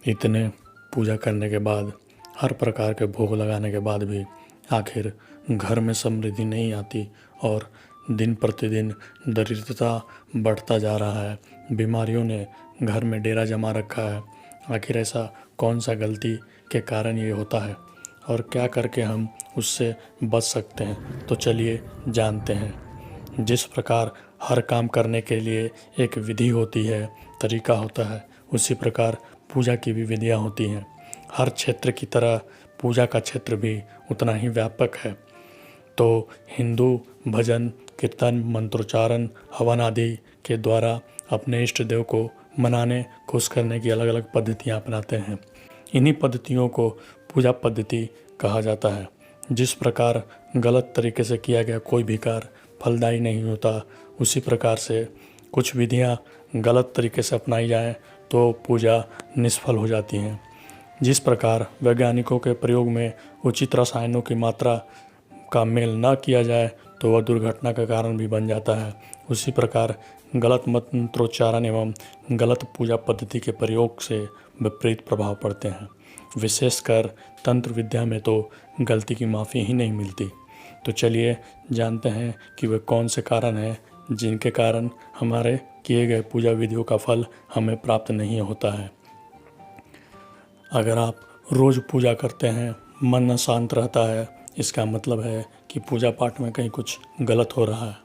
इतने पूजा करने के बाद, हर प्रकार के भोग लगाने के बाद भी आखिर घर में समृद्धि नहीं आती और दिन प्रतिदिन दरिद्रता बढ़ता जा रहा है। बीमारियों ने घर में डेरा जमा रखा है। आखिर ऐसा कौन सा गलती के कारण ये होता है और क्या करके हम उससे बच सकते हैं? तो चलिए जानते हैं। जिस प्रकार हर काम करने के लिए एक विधि होती है, तरीका होता है, उसी प्रकार पूजा की भी विधियाँ होती हैं। हर क्षेत्र की तरह पूजा का क्षेत्र भी उतना ही व्यापक है। तो हिंदू भजन, कीर्तन, मंत्रोच्चारण, हवन आदि के द्वारा अपने इष्ट देव को मनाने, खुश करने की अलग अलग पद्धतियाँ अपनाते हैं। इन्हीं पद्धतियों को पूजा पद्धति कहा जाता है। जिस प्रकार गलत तरीके से किया गया कोई भी कार्य फलदायी नहीं होता, उसी प्रकार से कुछ विधियाँ गलत तरीके से अपनाई जाएं तो पूजा निष्फल हो जाती हैं। जिस प्रकार वैज्ञानिकों के प्रयोग में उचित रसायनों की मात्रा का मेल न किया जाए तो वह दुर्घटना का कारण भी बन जाता है, उसी प्रकार गलत मंत्रोच्चारण एवं गलत पूजा पद्धति के प्रयोग से विपरीत प्रभाव पड़ते हैं। विशेषकर तंत्र विद्या में तो गलती की माफ़ी ही नहीं मिलती। तो चलिए जानते हैं कि वे कौन से कारण हैं जिनके कारण हमारे किए गए पूजा विधियों का फल हमें प्राप्त नहीं होता है। अगर आप रोज़ पूजा करते हैं, मन शांत रहता है, इसका मतलब है कि पूजा पाठ में कहीं कुछ गलत हो रहा है।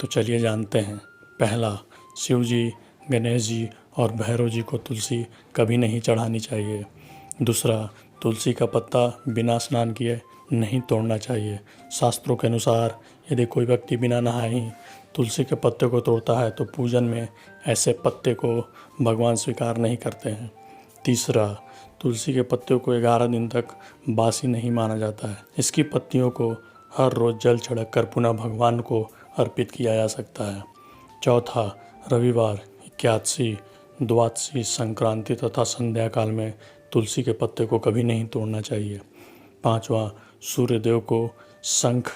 तो चलिए जानते हैं। पहला, शिव जी, गणेश जी और भैरव जी को तुलसी कभी नहीं चढ़ानी चाहिए। दूसरा, तुलसी का पत्ता बिना स्नान किए नहीं तोड़ना चाहिए। शास्त्रों के अनुसार यदि कोई व्यक्ति बिना नहाए ही तुलसी के पत्ते को तोड़ता है तो पूजन में ऐसे पत्ते को भगवान स्वीकार नहीं करते हैं। तीसरा, तुलसी के पत्तों को 11 दिन तक बासी नहीं माना जाता है। इसकी पत्तियों को हर रोज़ जल छिड़क कर पुनः भगवान को अर्पित किया जा सकता है। चौथा, रविवार, एकादशी, द्वादशी, संक्रांति तथा संध्या काल में तुलसी के पत्ते को कभी नहीं तोड़ना चाहिए। पांचवा, सूर्यदेव को शंख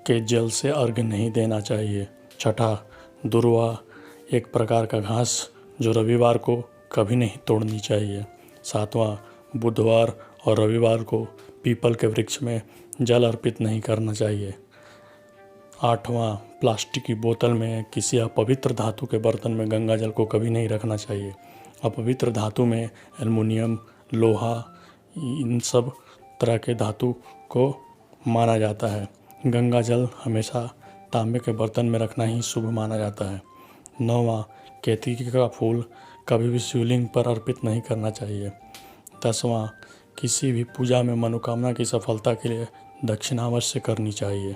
के जल से अर्घ्य नहीं देना चाहिए। छठा, दुर्वा, एक प्रकार का घास जो रविवार को कभी नहीं तोड़नी चाहिए। सातवां, बुधवार और रविवार को पीपल के वृक्ष में जल अर्पित नहीं करना चाहिए। आठवां, प्लास्टिक की बोतल में किसी अपवित्र धातु के बर्तन में गंगा जल को कभी नहीं रखना चाहिए। अपवित्र धातु में एल्युमिनियम, लोहा, इन सब तरह के धातु को माना जाता है। गंगा जल हमेशा तांबे के बर्तन में रखना ही शुभ माना जाता है। नौवां, केतकी का फूल कभी भी शिवलिंग पर अर्पित नहीं करना चाहिए। 10वां, किसी भी पूजा में मनोकामना की सफलता के लिए दक्षिणा अवश्य करनी चाहिए।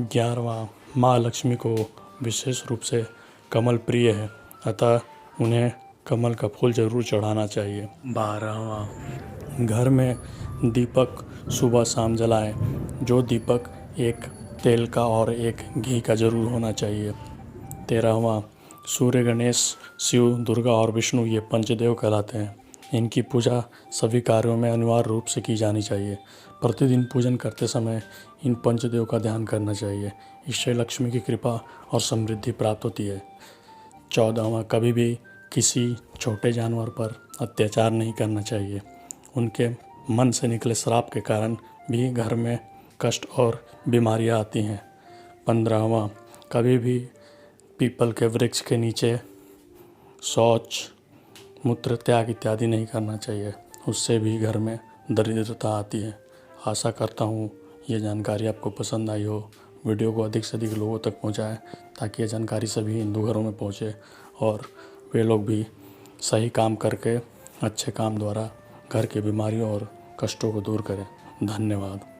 11वां, माँ लक्ष्मी को विशेष रूप से कमल प्रिय है, अतः उन्हें कमल का फूल जरूर चढ़ाना चाहिए। 12वां, घर में दीपक सुबह शाम जलाएं। जो दीपक एक तेल का और एक घी का जरूर होना चाहिए। 13वां, सूर्य, गणेश, शिव, दुर्गा और विष्णु ये पंचदेव कहलाते हैं। इनकी पूजा सभी कार्यों में अनिवार्य रूप से की जानी चाहिए। प्रतिदिन पूजन करते समय इन पंचदेव का ध्यान करना चाहिए। इससे लक्ष्मी की कृपा और समृद्धि प्राप्त होती है। 14वां, कभी भी किसी छोटे जानवर पर अत्याचार नहीं करना चाहिए। उनके मन से निकले श्राप के कारण भी घर में कष्ट और बीमारियां आती हैं। 15वां, कभी भी पीपल के वृक्ष के नीचे शौच, मूत्र त्याग इत्यादि नहीं करना चाहिए, उससे भी घर में दरिद्रता आती है। आशा करता हूँ ये जानकारी आपको पसंद आई हो। वीडियो को अधिक से अधिक लोगों तक पहुँचाएं ताकि ये जानकारी सभी हिंदू घरों में पहुँचे और वे लोग भी सही काम करके अच्छे काम द्वारा घर की बीमारियों और कष्टों को दूर करें। धन्यवाद।